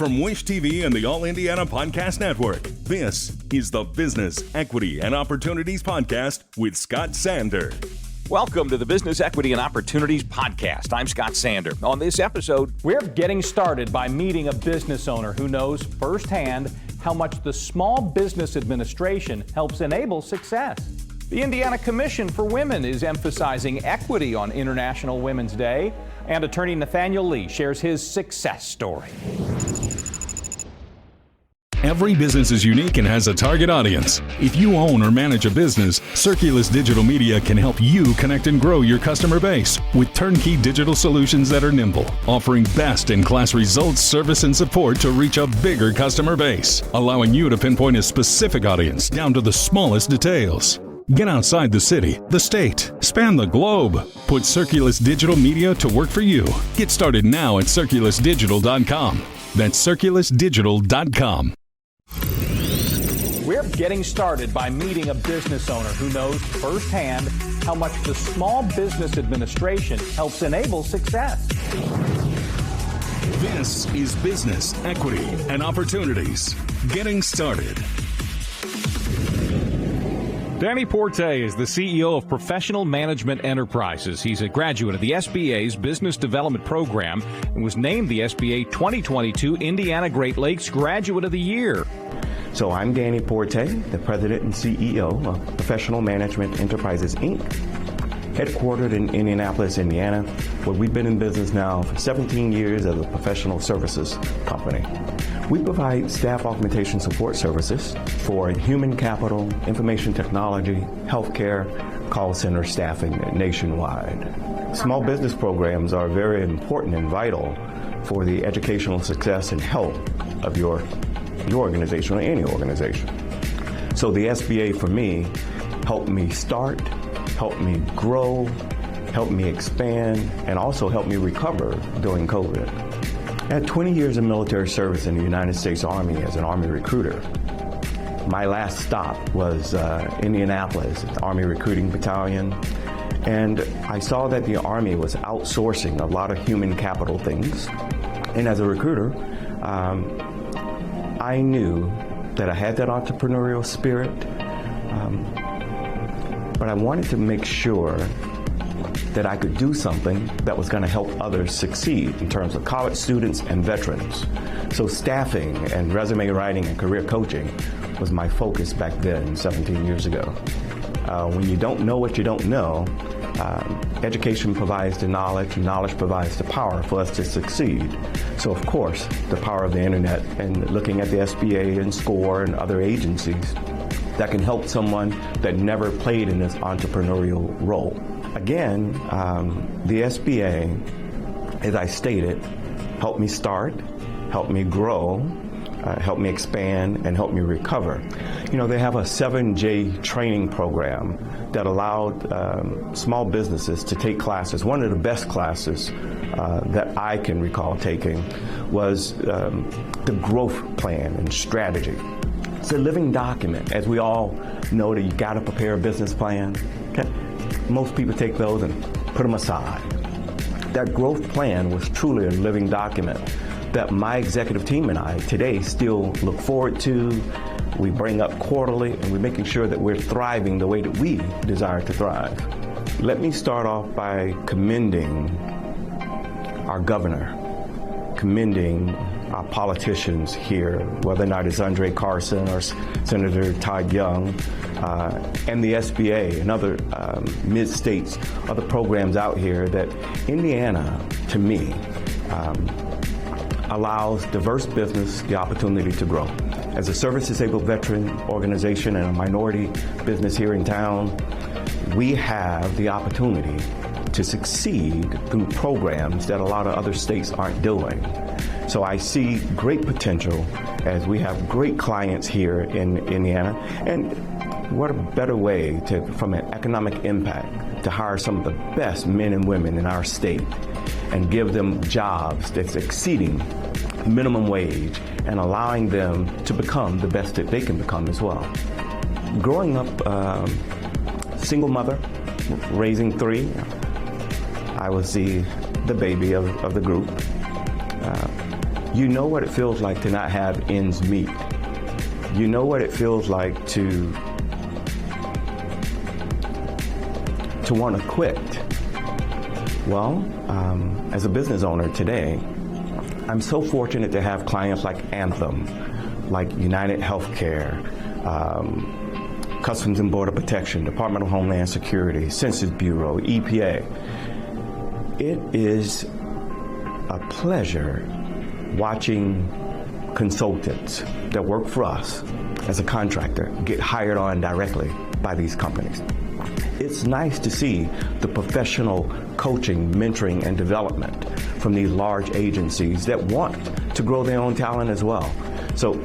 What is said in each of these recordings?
From Wish TV and the All Indiana Podcast Network, this is the Business, Equity, and Opportunities Podcast with Scott Sander. Welcome to the Business, Equity, and Opportunities Podcast. I'm Scott Sander. On this episode, we're getting started by meeting a business owner who knows firsthand how much the Small Business Administration helps enable success. The Indiana Commission for Women is emphasizing equity on International Women's Day, and attorney Nathaniel Lee shares his success story. Every business is unique and has a target audience. If you own or manage a business, Circulus Digital Media can help you connect and grow your customer base with turnkey digital solutions that are nimble, offering best-in-class results, service, and support to reach a bigger customer base, allowing you to pinpoint a specific audience down to the smallest details. Get outside the city, the state, span the globe. Put Circulus Digital Media to work for you. Get started now at circulusdigital.com. That's circulusdigital.com. We're getting started by meeting a business owner who knows firsthand how much the Small Business Administration helps enable success. This is Business, Equity, and Opportunities. Getting started. Danny Porte is the CEO of Professional Management Enterprises. He's a graduate of the SBA's Business Development Program and was named the SBA 2022 Indiana Great Lakes Graduate of the Year. So I'm Danny Porte, the President and CEO of Professional Management Enterprises, Inc., headquartered in Indianapolis, Indiana, where we've been in business now for 17 years as a professional services company. We provide staff augmentation support services for human capital, information technology, healthcare, call center staffing nationwide. Small business programs are very important and vital for the educational success and health of your organization or any organization. So the SBA for me helped me start, helped me grow, helped me expand, and also helped me recover during COVID. I had 20 years of military service in the United States Army as an Army recruiter. My last stop was Indianapolis, the Army Recruiting Battalion, and I saw that the Army was outsourcing a lot of human capital things. And as a recruiter, I knew that I had that entrepreneurial spirit, but I wanted to make sure that I could do something that was going to help others succeed in terms of college students and veterans. So staffing and resume writing and career coaching was my focus back then, 17 years ago. When you don't know what you don't know, education provides the knowledge, and knowledge provides the power for us to succeed. So of course, the power of the internet and looking at the SBA and SCORE and other agencies that can help someone that never played in this entrepreneurial role. Again, the SBA, as I stated, helped me start, helped me grow, helped me expand, and helped me recover. You know, they have a 7J training program that allowed small businesses to take classes. One of the best classes that I can recall taking was the growth plan and strategy. It's a living document. As we all know that you got to prepare a business plan. Okay? Most people take those and put them aside. That growth plan was truly a living document that my executive team and I today still look forward to. We bring up quarterly, and we're making sure that we're thriving the way that we desire to thrive. Let me start off by commending our governor, commending our politicians here, whether or not it's Andre Carson or Senator Todd Young, and the SBA and other mid-states, other programs out here that Indiana, to me, allows diverse business the opportunity to grow. As a service-disabled veteran organization and a minority business here in town, we have the opportunity to succeed through programs that a lot of other states aren't doing. So I see great potential as we have great clients here in Indiana. And what a better way to, from an economic impact, to hire some of the best men and women in our state and give them jobs that's exceeding minimum wage and allowing them to become the best that they can become as well. Growing up, single mother, raising 3, I was the baby of the group. You know what it feels like to not have ends meet. You know what it feels like to want to quit. Well, as a business owner today, I'm so fortunate to have clients like Anthem, like United Healthcare, Customs and Border Protection, Department of Homeland Security, Census Bureau, EPA. It is a pleasure watching consultants that work for us as a contractor get hired on directly by these companies. It's nice to see the professional coaching, mentoring, and development from these large agencies that want to grow their own talent as well. So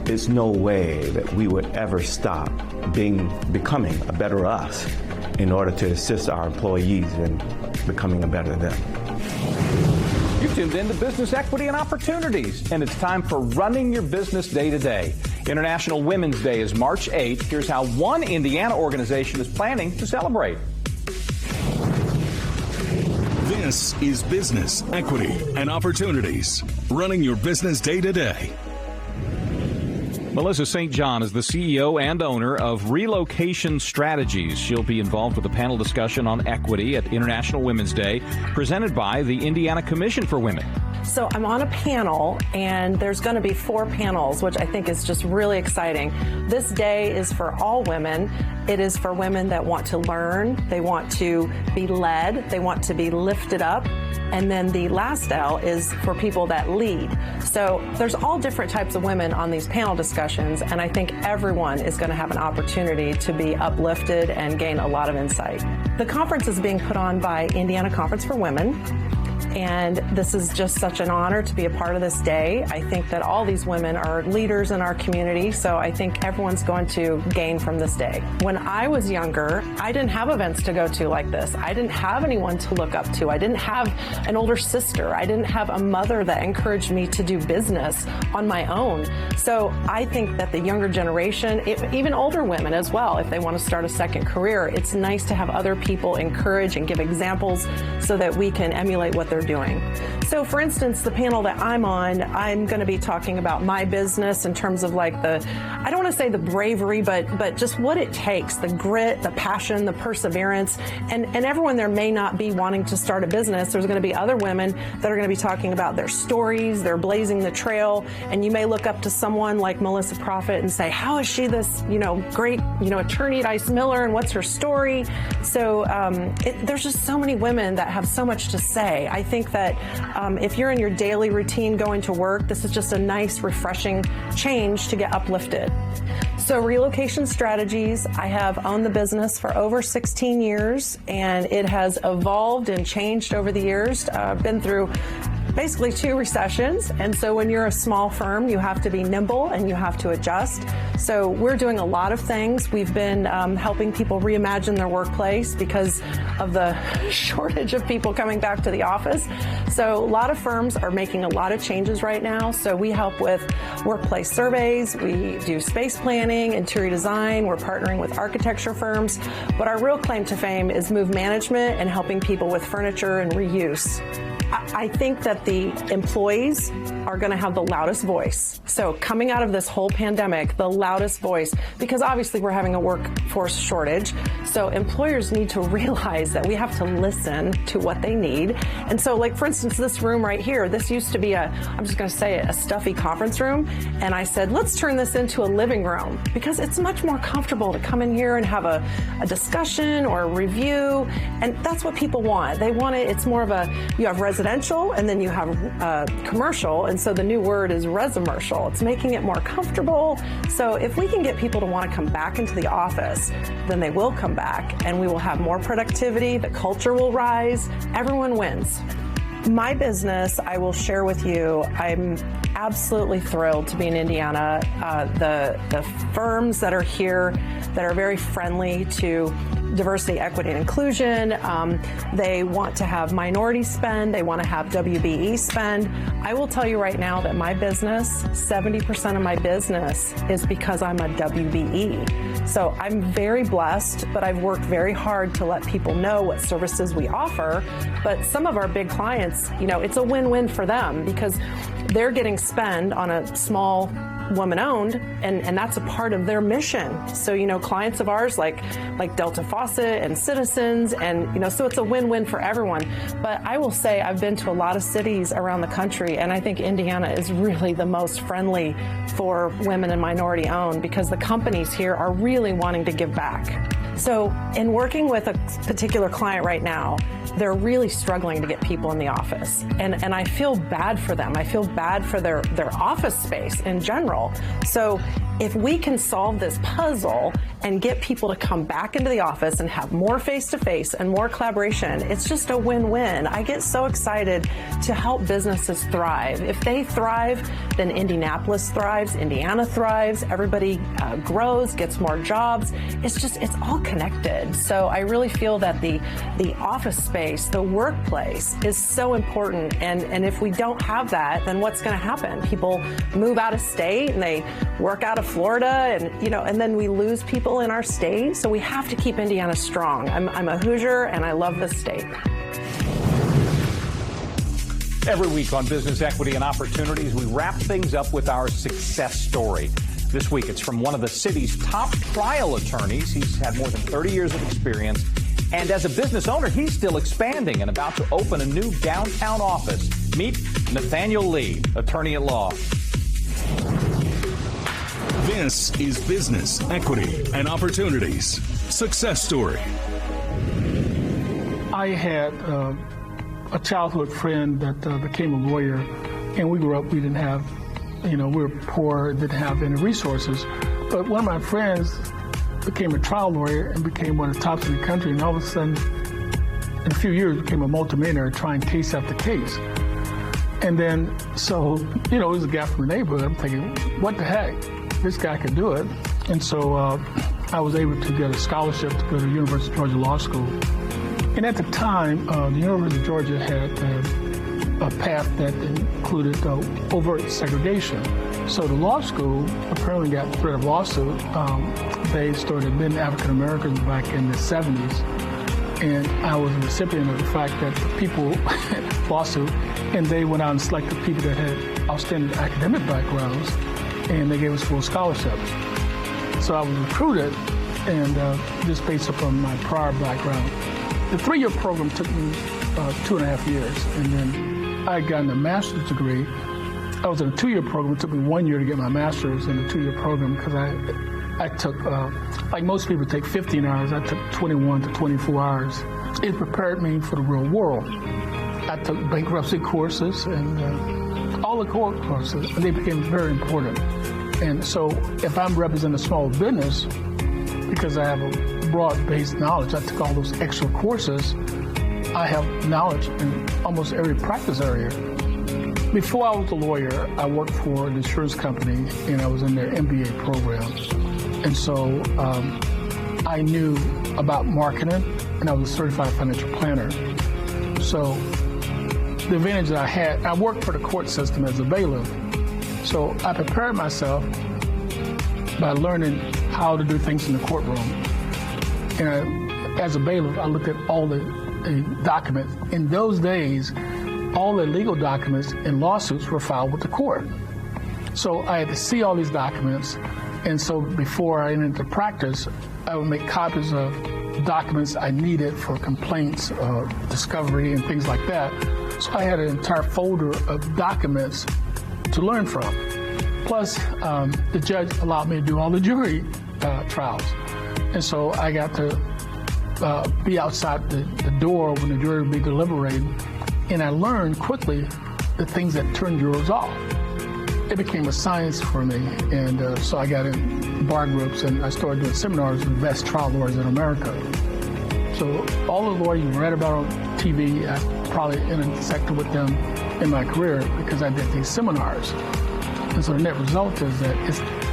it's no way that we would ever stop becoming a better us in order to assist our employees in becoming a better them. You tuned in to Business Equity and Opportunities, and it's time for Running Your Business Day to Day. International Women's Day is March 8th. Here's how one Indiana organization is planning to celebrate. This is Business Equity and Opportunities. Running your business day to day. Melissa St. John is the CEO and owner of Relocation Strategies. She'll be involved with a panel discussion on equity at International Women's Day, presented by the Indiana Commission for Women. So I'm on a panel, and there's going to be 4 panels, which I think is just really exciting. This day is for all women. It is for women that want to learn, they want to be led, they want to be lifted up. And then the last L is for people that lead. So there's all different types of women on these panel discussions, and I think everyone is going to have an opportunity to be uplifted and gain a lot of insight. The conference is being put on by Indiana Conference for Women. And this is just such an honor to be a part of this day. I think that all these women are leaders in our community, so I think everyone's going to gain from this day. When I was younger, I didn't have events to go to like this. I didn't have anyone to look up to. I didn't have an older sister. I didn't have a mother that encouraged me to do business on my own. So I think that the younger generation, even older women as well, if they want to start a second career, it's nice to have other people encourage and give examples so that we can emulate what they're doing. So for instance, the panel that I'm on, I'm going to be talking about my business in terms of like I don't want to say the bravery, but just what it takes, the grit, the passion, the perseverance, and everyone there may not be wanting to start a business. There's going to be other women that are going to be talking about their stories, they're blazing the trail, and you may look up to someone like Melissa Prophet and say, how is she this, great, attorney at Ice Miller, and what's her story? So there's just so many women that have so much to say. I think that if you're in your daily routine going to work, this is just a nice, refreshing change to get uplifted. So Relocation Strategies, I have owned the business for over 16 years, and it has evolved and changed over the years. Been through basically 2 recessions, and so when you're a small firm, you have to be nimble and you have to adjust. So we're doing a lot of things. We've been helping people reimagine their workplace because of the shortage of people coming back to the office. So a lot of firms are making a lot of changes right now. So we help with workplace surveys, we do space planning, interior design, we're partnering with architecture firms, but our real claim to fame is move management and helping people with furniture and reuse. I think that the employees are going to have the loudest voice. So coming out of this whole pandemic, the loudest voice, because obviously we're having a workforce shortage. So employers need to realize that we have to listen to what they need. And so like, for instance, this room right here, this used to be I'm just going to say it, a stuffy conference room. And I said, let's turn this into a living room because it's much more comfortable to come in here and have a discussion or a review. And that's what people want. They want it. It's more of you have residential and then you have commercial. And so the new word is residential. It's making it more comfortable. So if we can get people to want to come back into the office, then they will come back and we will have more productivity. The culture will rise. Everyone wins. My business, I will share with you, I'm absolutely thrilled to be in Indiana. The firms that are here that are very friendly to diversity, equity, and inclusion. They want to have minority spend. They want to have WBE spend. I will tell you right now that my business, 70% of my business is because I'm a WBE. So I'm very blessed, but I've worked very hard to let people know what services we offer. But some of our big clients, it's a win-win for them because they're getting spend on a small woman-owned, and that's a part of their mission. So, clients of ours like Delta Faucet and Citizens, and, so it's a win-win for everyone. But I will say I've been to a lot of cities around the country, and I think Indiana is really the most friendly for women and minority-owned because the companies here are really wanting to give back. So in working with a particular client right now, they're really struggling to get people in the office. And I feel bad for them. I feel bad for their office space in general. So if we can solve this puzzle and get people to come back into the office and have more face-to-face and more collaboration, it's just a win-win. I get so excited to help businesses thrive. If they thrive, then Indianapolis thrives, Indiana thrives, everybody grows, gets more jobs. It's all connected. So I really feel that the office space, the workplace is so important. And if we don't have that, then what's going to happen? People move out of state and they work out of Florida, and then we lose people in our state. So we have to keep Indiana strong. I'm a Hoosier and I love this state. Every week on Business Equity and Opportunities, we wrap things up with our success story. This week, it's from one of the city's top trial attorneys. He's had more than 30 years of experience. And as a business owner, he's still expanding and about to open a new downtown office. Meet Nathaniel Lee, attorney at law. This is Business, Equity, and Opportunities. Success Story. I had a childhood friend that became a lawyer, and we grew up, we didn't have, we were poor, didn't have any resources. But one of my friends became a trial lawyer and became one of the tops in the country, and all of a sudden, in a few years, became a multimillionaire trying case after case. And then, so, it was a guy from the neighborhood. I'm thinking, what the heck? This guy could do it. And so I was able to get a scholarship to go to the University of Georgia Law School. And at the time, the University of Georgia had a path that included overt segregation. So the law school apparently got rid of lawsuit. They started admitting African Americans back in the 70s. And I was a recipient of the fact that the people lawsuit, and they went out and selected people that had outstanding academic backgrounds, and they gave us full scholarships. So I was recruited, and just based upon my prior background. The 3-year program took me 2.5 years, and then I had gotten a master's degree. I was in a 2-year program. It took me 1 year to get my master's in the 2-year program because I took, like most people take 15 hours, I took 21 to 24 hours. It prepared me for the real world. I took bankruptcy courses and all the court courses, and they became very important. And so if I'm representing a small business, because I have a broad-based knowledge, I took all those extra courses, I have knowledge in almost every practice area. Before I was a lawyer, I worked for an insurance company, and I was in their MBA program. And so I knew about marketing, and I was a certified financial planner. So the advantage that I had, I worked for the court system as a bailiff. So I prepared myself by learning how to do things in the courtroom. And as a bailiff, I looked at all the documents. In those days, all the legal documents and lawsuits were filed with the court. So I had to see all these documents. And so before I entered into practice, I would make copies of documents I needed for complaints, discovery, and things like that. So I had an entire folder of documents to learn from. Plus, the judge allowed me to do all the jury trials. And so I got to be outside the door when the jury would be deliberating. And I learned quickly the things that turned jurors off. It became a science for me, and so I got in bar groups, and I started doing seminars with the best trial lawyers in America. So all the lawyers you read about on TV, I probably intersected with them in my career because I did these seminars. And so the net result is that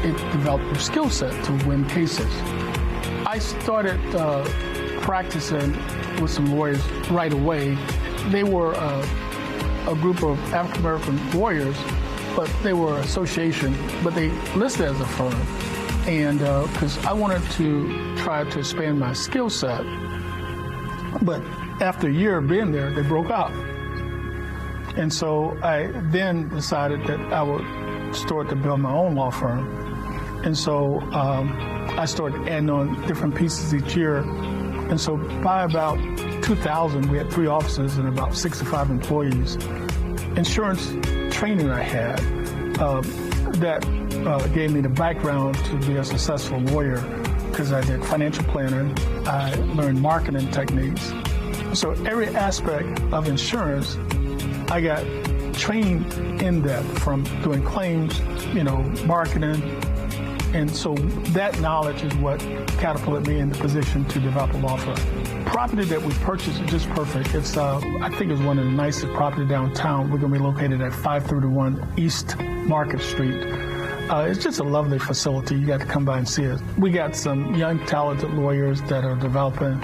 it developed a skill set to win cases. I started practicing with some lawyers right away. They were a group of African American lawyers, but they were an association, but they listed as a firm. And because I wanted to try to expand my skill set, but after a year of being there, they broke up. And so I then decided that I would start to build my own law firm. And so I started adding on different pieces each year. And so by about 2000, we had 3 offices and about 65 employees. Insurance training I had that gave me the background to be a successful lawyer because I did financial planning. I learned marketing techniques. So every aspect of insurance, I got training in that, from doing claims, marketing. And so that knowledge is what catapulted me in the position to develop a law firm. Property that we purchased is just perfect. It's, I think it's one of the nicest property downtown. We're going to be located at 531 East Market Street. It's just a lovely facility. You got to come by and see it. We got some young, talented lawyers that are developing.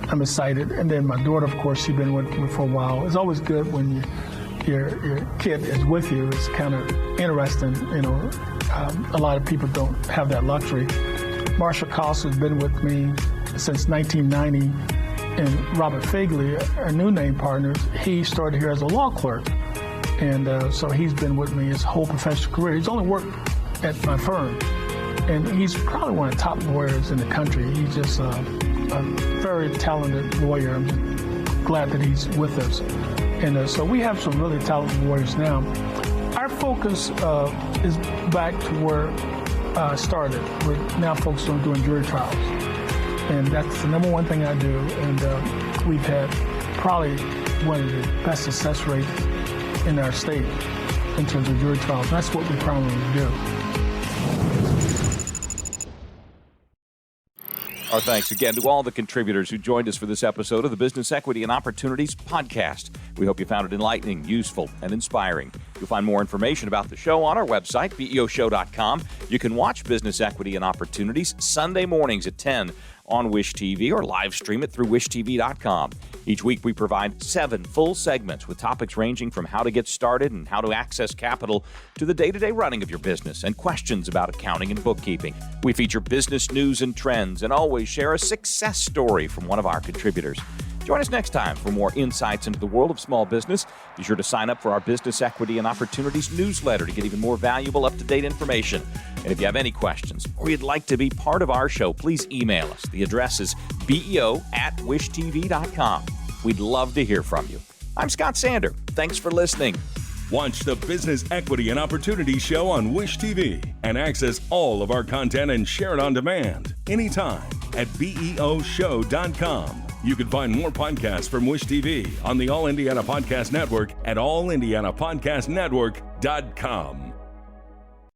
I'm excited. And then my daughter, of course, she's been with me for a while. It's always good when your kid is with you. It's kind of interesting, a lot of people don't have that luxury. Marsha Koss has been with me since 1990, and Robert Fagley, our new name partner, he started here as a law clerk. And so he's been with me his whole professional career. He's only worked at my firm. And he's probably one of the top lawyers in the country. He's just a very talented lawyer. I'm glad that he's with us. And so we have some really talented lawyers now. Our focus is back to where I started. We're now focused on doing jury trials. And that's the number one thing I do. And we've had probably one of the best success rates in our state in terms of jury trials. That's what we primarily do. Our thanks again to all the contributors who joined us for this episode of the Business Equity and Opportunities podcast. We hope you found it enlightening, useful, and inspiring. You'll find more information about the show on our website, BEOshow.com. You can watch Business Equity and Opportunities Sunday mornings at 10 on Wish TV or live stream it through wishtv.com. Each week we provide 7 full segments with topics ranging from how to get started and how to access capital to the day-to-day running of your business and questions about accounting and bookkeeping. We feature business news and trends and always share a success story from one of our contributors. Join us next time for more insights into the world of small business. Be sure to sign up for our Business Equity and Opportunities newsletter to get even more valuable, up-to-date information. And if you have any questions or you'd like to be part of our show, please email us. The address is beo@wishtv.com. We'd love to hear from you. I'm Scott Sander. Thanks for listening. Watch the Business Equity and Opportunity Show on Wish TV and access all of our content and share it on demand anytime at BEOshow.com. You can find more podcasts from Wish TV on the All Indiana Podcast Network at allindianapodcastnetwork.com.